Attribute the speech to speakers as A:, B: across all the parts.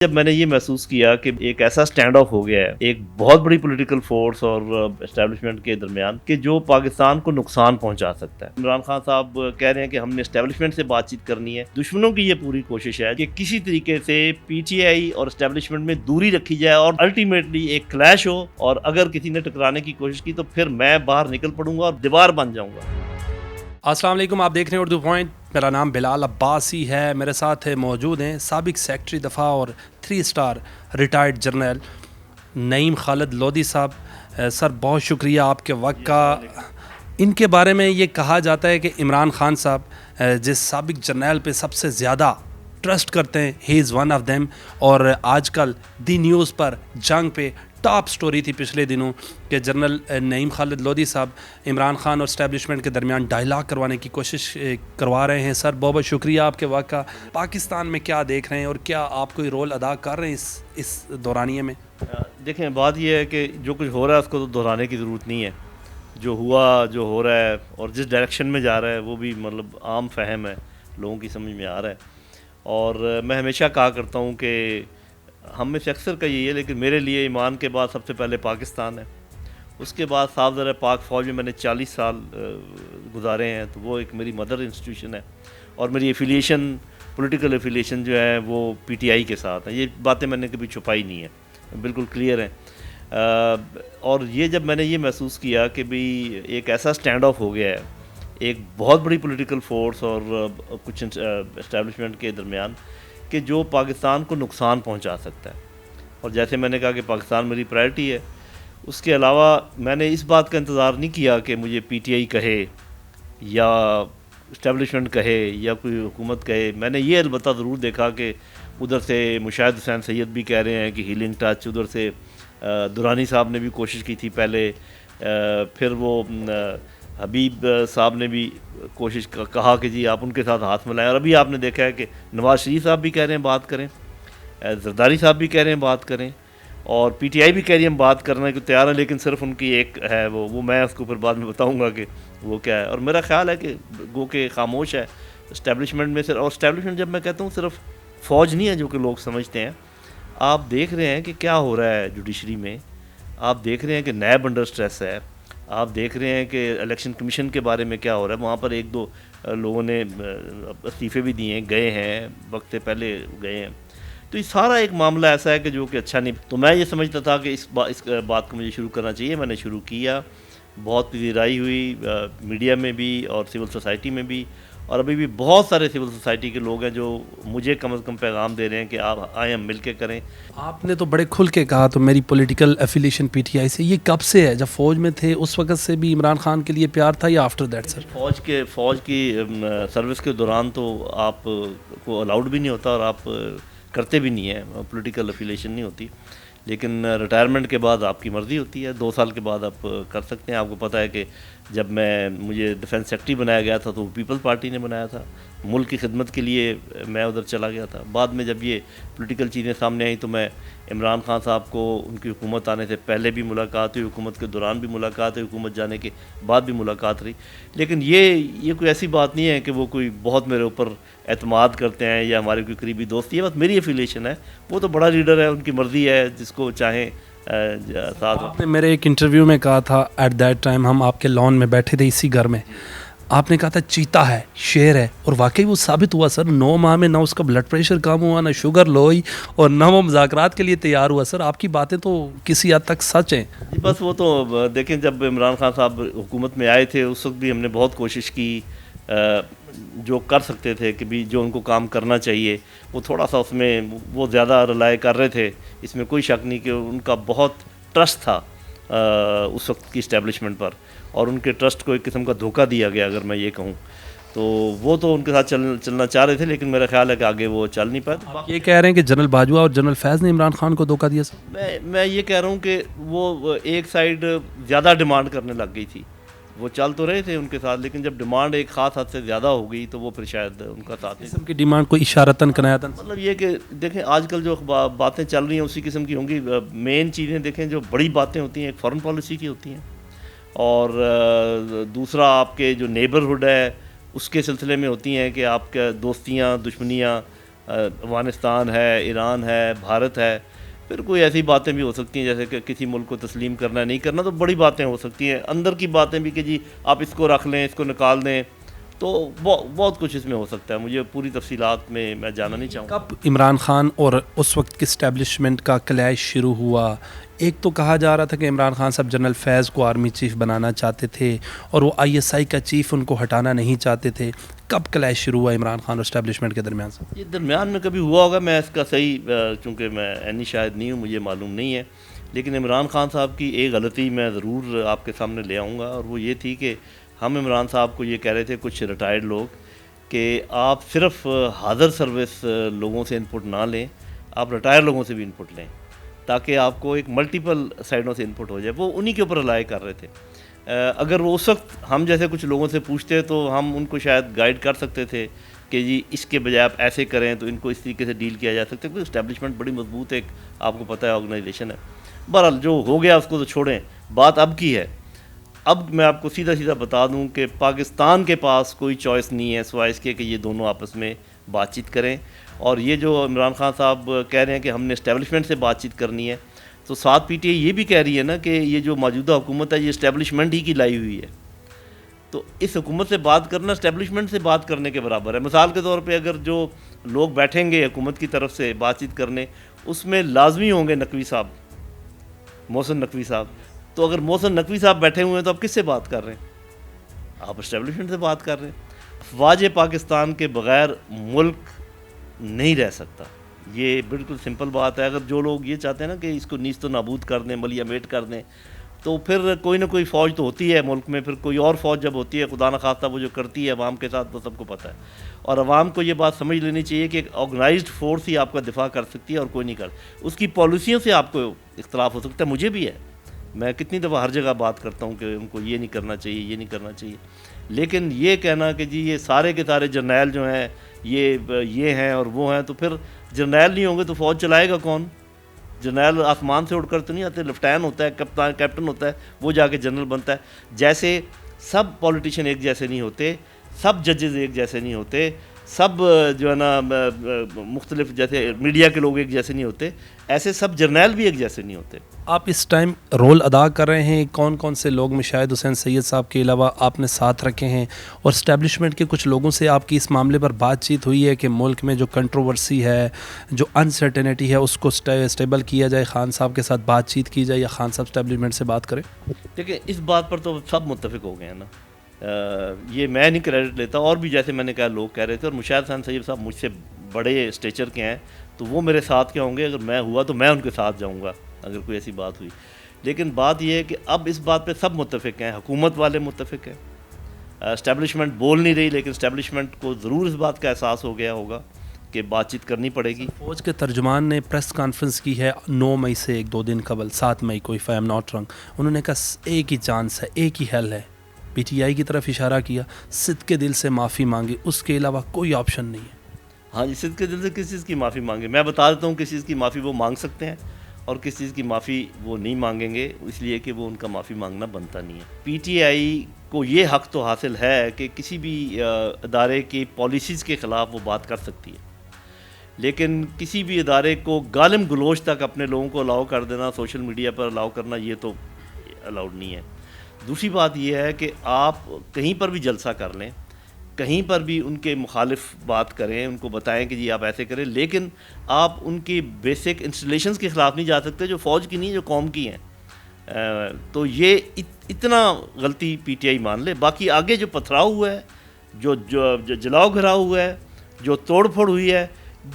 A: جب میں نے یہ محسوس کیا کہ ایک ایسا سٹینڈ آف ہو گیا ہے ایک بہت بڑی پولیٹیکل فورس اور اسٹیبلشمنٹ کے درمیان کہ جو پاکستان کو نقصان پہنچا سکتا ہے۔ عمران خان صاحب کہہ رہے ہیں کہ ہم نے اسٹیبلشمنٹ سے بات چیت کرنی ہے۔ دشمنوں کی یہ پوری کوشش ہے کہ کسی طریقے سے پی ٹی آئی اور اسٹیبلشمنٹ میں دوری رکھی جائے اور الٹیمیٹلی ایک کلیش ہو، اور اگر کسی نے ٹکرانے کی کوشش کی تو پھر میں باہر نکل پڑوں گا اور دیوار بن جاؤں گا۔
B: السلام علیکم، آپ دیکھ رہے ہیں اردو پوائنٹ۔ میرا نام بلال عباسی ہے، میرے ساتھ موجود ہیں سابق سیکرٹری دفاع اور 3 اسٹار ریٹائرڈ جرنیل نعیم خالد لودھی صاحب۔ سر بہت شکریہ آپ کے وقت کا۔ ان کے بارے میں یہ کہا جاتا ہے کہ عمران خان صاحب جس سابق جرنیل پہ سب سے زیادہ ٹرسٹ کرتے ہیں، ہی از ون آف دیم، اور آج کل دی نیوز پر جنگ پہ ٹاپ سٹوری تھی پچھلے دنوں کہ جنرل نعیم خالد لودھی صاحب عمران خان اور اسٹیبلشمنٹ کے درمیان ڈائلاگ کروانے کی کوشش کروا رہے ہیں۔ سر بہت بہت شکریہ آپ کے وقت کا۔ پاکستان میں کیا دیکھ رہے ہیں اور کیا آپ کوئی رول ادا کر رہے ہیں اس دورانیے میں؟
A: دیکھیں، بات یہ ہے کہ جو کچھ ہو رہا ہے اس کو تو دہرانے کی ضرورت نہیں ہے۔ جو ہوا، جو ہو رہا ہے اور جس ڈائریکشن میں جا رہا ہے وہ بھی مطلب عام فہم ہے، لوگوں کی سمجھ میں آ رہا ہے۔ اور میں ہمیشہ کہا کرتا ہوں کہ ہم میں سے اکثر کا یہی ہے، لیکن میرے لیے ایمان کے بعد سب سے پہلے پاکستان ہے، اس کے بعد صاف ظاہر ہے پاک فوج میں میں نے 40 سال گزارے ہیں، تو وہ ایک میری مدر انسٹیٹیوشن ہے، اور میری ایفیلیشن، پولیٹیکل ایفیلیشن جو ہے وہ پی ٹی آئی کے ساتھ ہے۔ یہ باتیں میں نے کبھی چھپائی نہیں ہیں، بالکل کلیئر ہیں۔ اور یہ جب میں نے یہ محسوس کیا کہ بھئی ایک ایسا سٹینڈ آف ہو گیا ہے ایک بہت بڑی پولیٹیکل فورس اور کچھ اسٹیبلشمنٹ کے درمیان کہ جو پاکستان کو نقصان پہنچا سکتا ہے، اور جیسے میں نے کہا کہ پاکستان میری پرائرٹی ہے، اس کے علاوہ میں نے اس بات کا انتظار نہیں کیا کہ مجھے پی ٹی آئی کہے یا اسٹیبلشمنٹ کہے یا کوئی حکومت کہے۔ میں نے یہ البتہ ضرور دیکھا کہ ادھر سے مشاہد حسین سید بھی کہہ رہے ہیں کہ ہیلنگ ٹچ، ادھر سے درانی صاحب نے بھی کوشش کی تھی پہلے، پھر وہ حبیب صاحب نے بھی کوشش کہا کہ جی آپ ان کے ساتھ ہاتھ ملائیں، اور ابھی آپ نے دیکھا ہے کہ نواز شریف صاحب بھی کہہ رہے ہیں بات کریں، زرداری صاحب بھی کہہ رہے ہیں بات کریں، اور پی ٹی آئی بھی کہہ رہی ہے ہم بات کرنے کو تیار ہیں، لیکن صرف ان کی ایک ہے وہ میں اس کو پھر بعد میں بتاؤں گا کہ وہ کیا ہے۔ اور میرا خیال ہے کہ گو کہ خاموش ہے اسٹیبلشمنٹ میں، اور اسٹیبلشمنٹ جب میں کہتا ہوں صرف فوج نہیں ہے جو کہ لوگ سمجھتے ہیں۔ آپ دیکھ رہے ہیں کہ کیا ہو رہا ہے جوڈیشری میں، آپ دیکھ رہے ہیں کہ نیب انڈر سٹریس ہے، آپ دیکھ رہے ہیں کہ الیکشن کمیشن کے بارے میں کیا ہو رہا ہے، وہاں پر 1-2 لوگوں نے استعفے بھی دیے ہیں، گئے ہیں، وقت سے پہلے گئے ہیں۔ تو یہ سارا ایک معاملہ ایسا ہے کہ جو کہ اچھا نہیں۔ تو میں یہ سمجھتا تھا کہ اس بات کو مجھے شروع کرنا چاہیے، میں نے شروع کیا، بہت پذیرائی ہوئی میڈیا میں بھی اور سول سوسائٹی میں بھی، اور ابھی بھی بہت سارے سول سوسائٹی کے لوگ ہیں جو مجھے کم از کم پیغام دے رہے ہیں کہ آپ آئیں ہم مل کے کریں۔
B: آپ نے تو بڑے کھل کے کہا تو میری political affiliation P T I سے، یہ کب سے ہے؟ جب فوج میں تھے اس وقت سے بھی عمران خان کے لیے پیار تھا یا آفٹر دیٹ سر؟
A: فوج کی سروس کے دوران تو آپ کو الاؤڈ بھی نہیں ہوتا اور آپ کرتے بھی نہیں ہیں، پولیٹیکل افیلیشن نہیں ہوتی، لیکن ریٹائرمنٹ کے بعد آپ کی مرضی ہوتی ہے، 2 سال کے بعد آپ کر سکتے ہیں۔ آپ کو پتہ ہے کہ جب مجھے ڈیفنس سیکرٹری بنایا گیا تھا تو پیپلز پارٹی نے بنایا تھا، ملک کی خدمت کے لیے میں ادھر چلا گیا تھا۔ بعد میں جب یہ پولیٹیکل چیزیں سامنے آئیں تو میں عمران خان صاحب کو ان کی حکومت آنے سے پہلے بھی ملاقات ہوئی، حکومت کے دوران بھی ملاقات ہوئی، حکومت جانے کے بعد بھی ملاقات رہی، لیکن یہ کوئی ایسی بات نہیں ہے کہ وہ کوئی بہت میرے اوپر اعتماد کرتے ہیں یا ہماری کوئی قریبی دوستی ہے۔ بس میری افیلیشن ہے، وہ تو بڑا لیڈر ہے، ان کی مرضی ہے، جس کو چاہیں ساتھ۔
B: آپ نے میرے ایک انٹرویو میں کہا تھا، ایٹ دیٹ ٹائم ہم آپ کے لان میں بیٹھے تھے اسی گھر میں، آپ نے کہا تھا چیتا ہے، شیر ہے، اور واقعی وہ ثابت ہوا سر۔ 9 ماہ میں نہ اس کا بلڈ پریشر کم ہوا، نہ شوگر لو ہوئی، اور نہ وہ مذاکرات کے لیے تیار ہوا۔ سر آپ کی باتیں تو کسی حد تک سچ ہیں۔
A: جی بس وہ تو دیکھیں، جب عمران خان صاحب حکومت میں آئے تھے اس وقت بھی ہم نے بہت کوشش کی، جو کر سکتے تھے کہ بھی جو ان کو کام کرنا چاہیے وہ تھوڑا سا اس میں وہ زیادہ رلائے کر رہے تھے، اس میں کوئی شک نہیں کہ ان کا بہت ٹرسٹ تھا اس وقت کی اسٹیبلشمنٹ پر، اور ان کے ٹرسٹ کو ایک قسم کا دھوکہ دیا گیا اگر میں یہ کہوں تو۔ وہ تو ان کے ساتھ چلنا چاہ رہے تھے، لیکن میرا خیال ہے کہ آگے وہ چل نہیں پائے۔
B: یہ کہہ رہے ہیں کہ جنرل باجوہ اور جنرل فیض نے عمران خان کو دھوکہ دیا سر؟
A: میں یہ کہہ رہا ہوں کہ وہ ایک سائیڈ زیادہ ڈیمانڈ کرنے لگ گئی تھی، وہ چل تو رہے تھے ان کے ساتھ، لیکن جب ڈیمانڈ ایک خاص حد سے زیادہ ہو گئی تو وہ پھر شاید ان کا ساتھ نہیں۔
B: قسم کی ڈیمانڈ کوئی اشارتاً کنایتاً؟
A: مطلب یہ کہ دیکھیں آج کل جو باتیں چل رہی ہیں اسی قسم کی ہوں گی۔ مین چیزیں دیکھیں، جو بڑی باتیں ہوتی ہیں ایک فارن پالیسی کی ہوتی ہیں، اور دوسرا آپ کے جو نیبرہڈ ہے اس کے سلسلے میں ہوتی ہیں کہ آپ کے دوستیاں، دشمنیاں، افغانستان ہے، ایران ہے، بھارت ہے. پھر کوئی ایسی باتیں بھی ہو سکتی ہیں جیسے کہ کسی ملک کو تسلیم کرنا نہیں کرنا، تو بڑی باتیں ہو سکتی ہیں. اندر کی باتیں بھی کہ جی آپ اس کو رکھ لیں، اس کو نکال دیں، تو بہت کچھ اس میں ہو سکتا ہے. مجھے پوری تفصیلات میں جانا نہیں چاہوں گا.
B: کب عمران خان اور اس وقت کی اسٹیبلشمنٹ کا کلیش شروع ہوا؟ ایک تو کہا جا رہا تھا کہ عمران خان صاحب جنرل فیض کو آرمی چیف بنانا چاہتے تھے اور وہ ISI کا چیف ان کو ہٹانا نہیں چاہتے تھے. کب کلیش شروع ہوا عمران خان اور اسٹیبلشمنٹ کے درمیان سے؟
A: یہ درمیان میں کبھی ہوا ہوگا، میں اس کا صحیح چونکہ میں عینی شاہد نہیں ہوں، مجھے معلوم نہیں ہے. لیکن عمران خان صاحب کی ایک غلطی میں ضرور آپ کے سامنے لے آؤں گا، اور وہ یہ تھی کہ ہم عمران صاحب کو یہ کہہ رہے تھے کچھ ریٹائرڈ لوگ کہ آپ صرف حاضر سروس لوگوں سے انپٹ نہ لیں، آپ ریٹائر لوگوں سے بھی انپٹ لیں تاکہ آپ کو ایک ملٹیپل سائڈوں سے انپٹ ہو جائے. وہ انہی کے اوپر رلائی کر رہے تھے. اگر وہ اس وقت ہم جیسے کچھ لوگوں سے پوچھتے تو ہم ان کو شاید گائیڈ کر سکتے تھے کہ جی اس کے بجائے آپ ایسے کریں تو ان کو اس طریقے سے ڈیل کیا جا سکتا ہے. کیونکہ اسٹیبلشمنٹ بڑی مضبوط ایک آپ کو پتہ ہے آرگنائزیشن ہے. بہرحال جو ہو گیا اس کو تو چھوڑیں، بات اب کی ہے. اب میں آپ کو سیدھا بتا دوں کہ پاکستان کے پاس کوئی چوائس نہیں ہے سوائے اس کے کہ یہ دونوں آپس میں بات چیت کریں. اور یہ جو عمران خان صاحب کہہ رہے ہیں کہ ہم نے اسٹیبلشمنٹ سے بات چیت کرنی ہے، تو ساتھ PTI یہ بھی کہہ رہی ہے نا کہ یہ جو موجودہ حکومت ہے یہ اسٹیبلشمنٹ ہی کی لائی ہوئی ہے. تو اس حکومت سے بات کرنا اسٹیبلشمنٹ سے بات کرنے کے برابر ہے. مثال کے طور پہ اگر جو لوگ بیٹھیں گے حکومت کی طرف سے بات چیت کرنے، اس میں لازمی ہوں گے نقوی صاحب، محسن نقوی صاحب. تو اگر محسن نقوی صاحب بیٹھے ہوئے ہیں تو آپ کس سے بات کر رہے ہیں؟ آپ اسٹیبلشمنٹ سے بات کر رہے ہیں. افواج پاکستان کے بغیر ملک نہیں رہ سکتا، یہ بالکل سمپل بات ہے. اگر جو لوگ یہ چاہتے ہیں نا کہ اس کو نیست و نابود کر دیں، ملیہ میٹ کر دیں، تو پھر کوئی نہ کوئی فوج تو ہوتی ہے ملک میں. پھر کوئی اور فوج جب ہوتی ہے خدا نخواستہ وہ جو کرتی ہے عوام کے ساتھ، وہ سب کو پتہ ہے. اور عوام کو یہ بات سمجھ لینی چاہیے کہ ایک آرگنائزڈ فورس ہی آپ کا دفاع کر سکتی ہے اور کوئی نہیں کر. اس کی پالیسیوں سے آپ کو اختلاف ہو سکتا ہے، مجھے بھی ہے. میں کتنی دفعہ ہر جگہ بات کرتا ہوں کہ ان کو یہ نہیں کرنا چاہیے، یہ نہیں کرنا چاہیے. لیکن یہ کہنا کہ جی یہ سارے کے سارے جرنیل جو ہیں یہ ہیں اور وہ ہیں، تو پھر جرنیل نہیں ہوں گے تو فوج چلائے گا کون؟ جرنیل آسمان سے اڑ کر تو نہیں آتے. لیفٹیننٹ ہوتا ہے، کیپٹن ہوتا ہے، وہ جا کے جنرل بنتا ہے. جیسے سب پولیٹیشین ایک جیسے نہیں ہوتے، سب ججز ایک جیسے نہیں ہوتے، سب جو ہے نا مختلف جیسے میڈیا کے لوگ ایک جیسے نہیں ہوتے، ایسے سب جرنیل بھی ایک جیسے نہیں ہوتے.
B: آپ اس ٹائم رول ادا کر رہے ہیں، کون کون سے لوگ مشاہد حسین سید صاحب کے علاوہ آپ نے ساتھ رکھے ہیں، اور اسٹیبلشمنٹ کے کچھ لوگوں سے آپ کی اس معاملے پر بات چیت ہوئی ہے کہ ملک میں جو کنٹروورسی ہے، جو انسرٹینٹی ہے، اس کو اسٹیبل کیا جائے، خان صاحب کے ساتھ بات چیت کی جائے یا خان صاحب اسٹیبلشمنٹ سے بات کریں؟
A: دیکھیں اس بات پر تو سب متفق ہو گئے ہیں نا. یہ میں نہیں کریڈٹ لیتا، اور بھی جیسے میں نے کہا لوگ کہہ رہے تھے. اور مشاہد حسین سید صاحب مجھ سے بڑے اسٹیچر کے ہیں، تو وہ میرے ساتھ کیا ہوں گے؟ اگر میں ہوا تو میں ان کے ساتھ جاؤں گا اگر کوئی ایسی بات ہوئی. لیکن بات یہ ہے کہ اب اس بات پہ سب متفق ہیں، حکومت والے متفق ہیں. اسٹیبلشمنٹ بول نہیں رہی، لیکن اسٹیبلشمنٹ کو ضرور اس بات کا احساس ہو گیا ہوگا کہ بات چیت کرنی پڑے گی.
B: فوج کے ترجمان نے پریس کانفرنس کی ہے 9 مئی سے 1-2 دن قبل، 7 مئی کو if I am not wrong. انہوں نے کہا ایک ہی چانس ہے، ایک ہی حل ہے. PTI کی طرف اشارہ کیا، صدق کے دل سے معافی مانگی، اس کے علاوہ کوئی آپشن نہیں ہے.
A: ہاں جی، صدق کے دل سے کس چیز کی معافی مانگے؟ میں بتا دیتا ہوں کس چیز کی معافی وہ مانگ سکتے ہیں اور کس چیز کی معافی وہ نہیں مانگیں گے، اس لیے کہ وہ ان کا معافی مانگنا بنتا نہیں ہے. PTI کو یہ حق تو حاصل ہے کہ کسی بھی ادارے کی پالیسیز کے خلاف وہ بات کر سکتی ہے، لیکن کسی بھی ادارے کو گالم گلوچ تک اپنے لوگوں کو الاؤ کر دینا، سوشل میڈیا پر الاؤ کرنا، یہ تو الاؤڈ نہیں ہے. دوسری بات یہ ہے کہ آپ کہیں پر بھی جلسہ کر لیں، کہیں پر بھی ان کے مخالف بات کریں، ان کو بتائیں کہ جی آپ ایسے کریں، لیکن آپ ان کی بیسک انسٹالیشنز کے خلاف نہیں جا سکتے جو فوج کی نہیں، جو قوم کی ہیں. تو یہ اتنا غلطی PTI مان لے. باقی آگے جو پتھراؤ ہوا ہے، جو جلاؤ گھراؤ ہوا ہے، جو توڑ پھوڑ ہوئی ہے،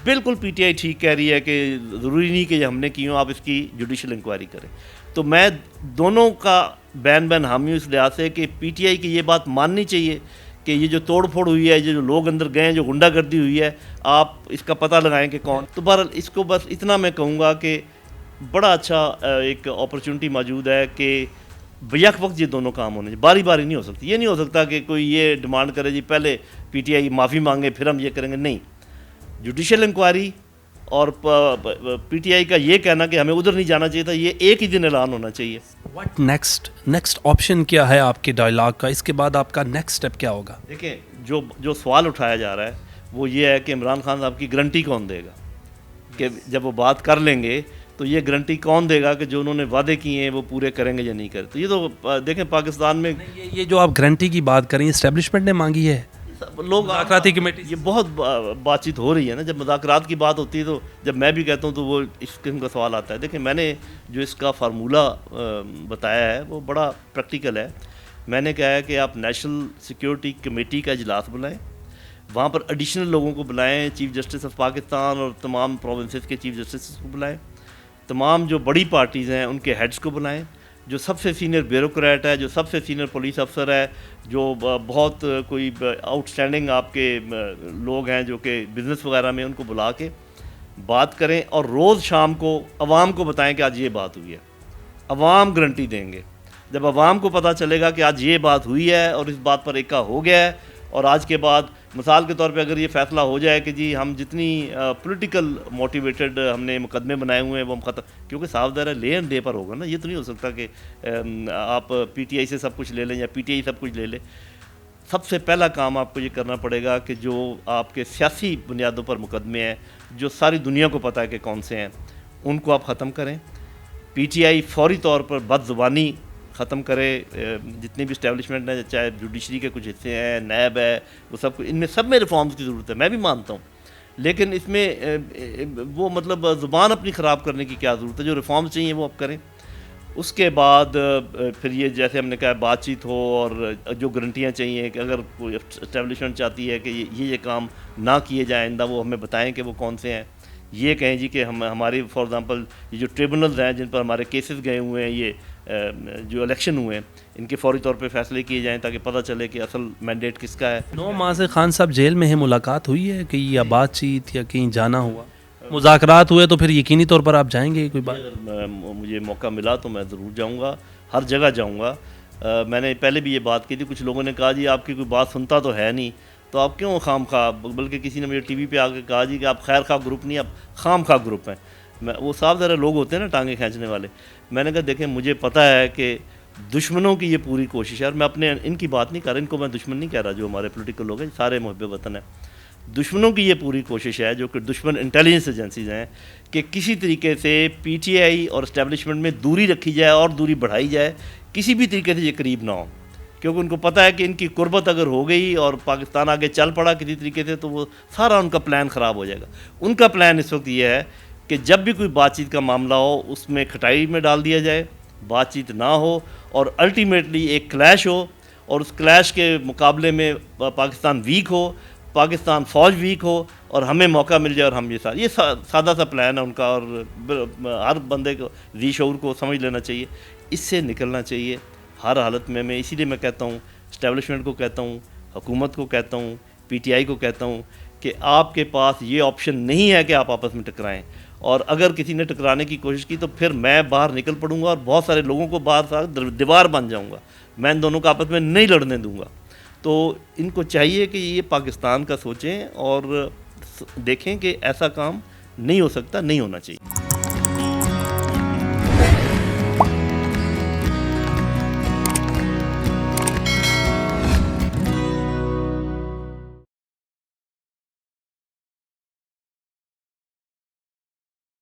A: بالکل PTI ٹھیک کہہ رہی ہے کہ ضروری نہیں کہ ہم نے کی ہوں، آپ اس کی جوڈیشل انکوائری کریں. تو میں دونوں کا بین حامی ہوں اس لحاظ سے کہ PTI کی یہ بات ماننی چاہیے کہ یہ جو توڑ پھوڑ ہوئی ہے، یہ جو لوگ اندر گئے ہیں، جو غنڈہ گردی ہوئی ہے، آپ اس کا پتہ لگائیں کہ کون. تو بہرحال اس کو بس اتنا میں کہوں گا کہ بڑا اچھا ایک اپرچونٹی موجود ہے کہ بیک وقت یہ دونوں کام ہونے چاہیے، باری باری نہیں ہو سکتی. یہ نہیں ہو سکتا کہ کوئی یہ ڈیمانڈ کرے جی پہلے PTI معافی مانگے پھر ہم یہ کریں گے. نہیں، جوڈیشل انکوائری اور PTI کا یہ کہنا کہ ہمیں ادھر نہیں جانا چاہیے تھا، یہ ایک ہی دن اعلان ہونا چاہیے.
B: واٹ نیکسٹ آپشن کیا ہے آپ کے ڈائلاگ کا؟ اس کے بعد آپ کا نیکسٹ اسٹیپ کیا ہوگا؟
A: دیکھیں جو سوال اٹھایا جا رہا ہے وہ یہ ہے کہ عمران خان صاحب کی گارنٹی کون دے گا کہ جب وہ بات کر لیں گے تو یہ گارنٹی کون دے گا کہ جو انہوں نے وعدے کیے ہیں وہ پورے کریں گے یا نہیں کریں. تو یہ تو دیکھیں پاکستان میں
B: یہ جو آپ گارنٹی کی بات کریں اسٹیبلشمنٹ نے مانگی ہے
A: لوگ
B: مذاکراتی کمیٹی
A: یہ بہت بات چیت ہو رہی ہے نا. جب مذاکرات کی بات ہوتی ہے تو جب میں بھی کہتا ہوں تو وہ اس قسم کا سوال آتا ہے. دیکھیں میں نے جو اس کا فارمولہ بتایا ہے وہ بڑا پریکٹیکل ہے. میں نے کہا ہے کہ آپ نیشنل سیکیورٹی کمیٹی کا اجلاس بلائیں, وہاں پر ایڈیشنل لوگوں کو بلائیں, چیف جسٹس آف پاکستان اور تمام پروونسز کے چیف جسٹس کو بلائیں, تمام جو بڑی پارٹیز ہیں ان کے ہیڈز کو بلائیں, جو سب سے سینئر بیوروکریٹ ہے, جو سب سے سینئر پولیس افسر ہے, جو بہت کوئی آؤٹ اسٹینڈنگ آپ کے لوگ ہیں جو کہ بزنس وغیرہ میں, ان کو بلا کے بات کریں اور روز شام کو عوام کو بتائیں کہ آج یہ بات ہوئی ہے. عوام گارنٹی دیں گے. جب عوام کو پتہ چلے گا کہ آج یہ بات ہوئی ہے اور اس بات پر ایکا ہو گیا ہے, اور آج کے بعد مثال کے طور پہ اگر یہ فیصلہ ہو جائے کہ جی ہم جتنی پولیٹیکل موٹیویٹڈ ہم نے مقدمے بنائے ہوئے ہیں وہ ہم ختم, کیونکہ صاف ظاہر ہے لے اینڈ ڈے پر ہوگا نا. یہ تو نہیں ہو سکتا کہ آپ پی ٹی آئی سے سب کچھ لے لیں یا پی ٹی آئی سب کچھ لے لے. سب سے پہلا کام آپ کو یہ کرنا پڑے گا کہ جو آپ کے سیاسی بنیادوں پر مقدمے ہیں جو ساری دنیا کو پتہ ہے کہ کون سے ہیں, ان کو آپ ختم کریں. پی ٹی آئی فوری طور پر بد زبانی ختم کرے. جتنی بھی اسٹیبلشمنٹ ہیں, چاہے جوڈیشری کے کچھ حصے ہیں, نیب ہے, وہ سب ان میں سب میں ریفارمز کی ضرورت ہے, میں بھی مانتا ہوں. لیکن اس میں وہ مطلب زبان اپنی خراب کرنے کی کیا ضرورت ہے. جو ریفارمز چاہیے وہ آپ کریں. اس کے بعد پھر یہ جیسے ہم نے کہا بات چیت ہو, اور جو گارنٹیاں چاہیے کہ اگر کوئی اسٹیبلشمنٹ چاہتی ہے کہ یہ کام نہ کیے جائیں آئندہ, وہ ہمیں بتائیں کہ وہ کون سے ہیں. یہ کہیں جی کہ ہماری فار ایگزامپل یہ جو ٹریبونلز ہیں جن پر ہمارے کیسز گئے ہوئے ہیں, یہ جو الیکشن ہوئے ہیں, ان کے فوری طور پہ فیصلے کیے جائیں تاکہ پتہ چلے کہ اصل مینڈیٹ کس کا ہے.
B: 9 ماہ سے خان صاحب جیل میں ہیں, ملاقات ہوئی ہے کہ یا بات چیت یا کہیں جانا ہوا, مذاکرات ہوئے تو پھر یقینی طور پر آپ جائیں گے. کوئی بات
A: اگر مجھے موقع ملا تو میں ضرور جاؤں گا, ہر جگہ جاؤں گا. میں نے پہلے بھی یہ بات کی تھی, کچھ لوگوں نے کہا جی آپ کی کوئی بات سنتا تو ہے نہیں, تو آپ کیوں خام خواہ, بلکہ کسی نے مجھے ٹی وی پہ آ کے کہا جی کہ آپ خیر خواہ گروپ نہیں, آپ خام خواہ گروپ ہیں. وہ صاف ذرا لوگ ہوتے ہیں نا ٹانگیں کھینچنے والے. میں نے کہا دیکھیں مجھے پتہ ہے کہ دشمنوں کی یہ پوری کوشش ہے, اور میں اپنے ان کی بات نہیں کر رہا, ان کو میں دشمن نہیں کہہ رہا, جو ہمارے پولیٹیکل لوگ ہیں سارے محب وطن ہیں. دشمنوں کی یہ پوری کوشش ہے, جو کہ دشمن انٹیلیجنس ایجنسیز ہیں, کہ کسی طریقے سے پی ٹی آئی اور اسٹیبلشمنٹ میں دوری رکھی جائے اور دوری بڑھائی جائے, کسی بھی طریقے سے یہ قریب نہ ہو. کیونکہ ان کو پتہ ہے کہ ان کی قربت اگر ہو گئی اور پاکستان آگے چل پڑا کسی طریقے سے, تو وہ سارا ان کا پلان خراب ہو جائے گا. ان کا پلان اس وقت یہ ہے کہ جب بھی کوئی بات چیت کا معاملہ ہو اس میں کھٹائی میں ڈال دیا جائے, بات چیت نہ ہو, اور الٹیمیٹلی ایک کلیش ہو, اور اس کلیش کے مقابلے میں پاکستان ویک ہو, پاکستان فوج ویک ہو, اور ہمیں موقع مل جائے اور ہم یہ سادہ سا پلان ہے ان کا, اور ہر بندے کو ذی شعور کو سمجھ لینا چاہیے. اس سے نکلنا چاہیے ہر حالت میں. اسی لیے میں کہتا ہوں, اسٹیبلشمنٹ کو کہتا ہوں, حکومت کو کہتا ہوں, پی ٹی آئی کو کہتا ہوں کہ آپ کے پاس یہ آپشن نہیں ہے کہ آپ آپس میں ٹکرائیں, اور اگر کسی نے ٹکرانے کی کوشش کی تو پھر میں باہر نکل پڑوں گا اور بہت سارے لوگوں کو باہر ساتھ دیوار بن جاؤں گا. میں ان دونوں کو آپس میں نہیں لڑنے دوں گا. تو ان کو چاہیے کہ یہ پاکستان کا سوچیں اور دیکھیں کہ ایسا کام نہیں ہو سکتا, نہیں ہونا چاہیے.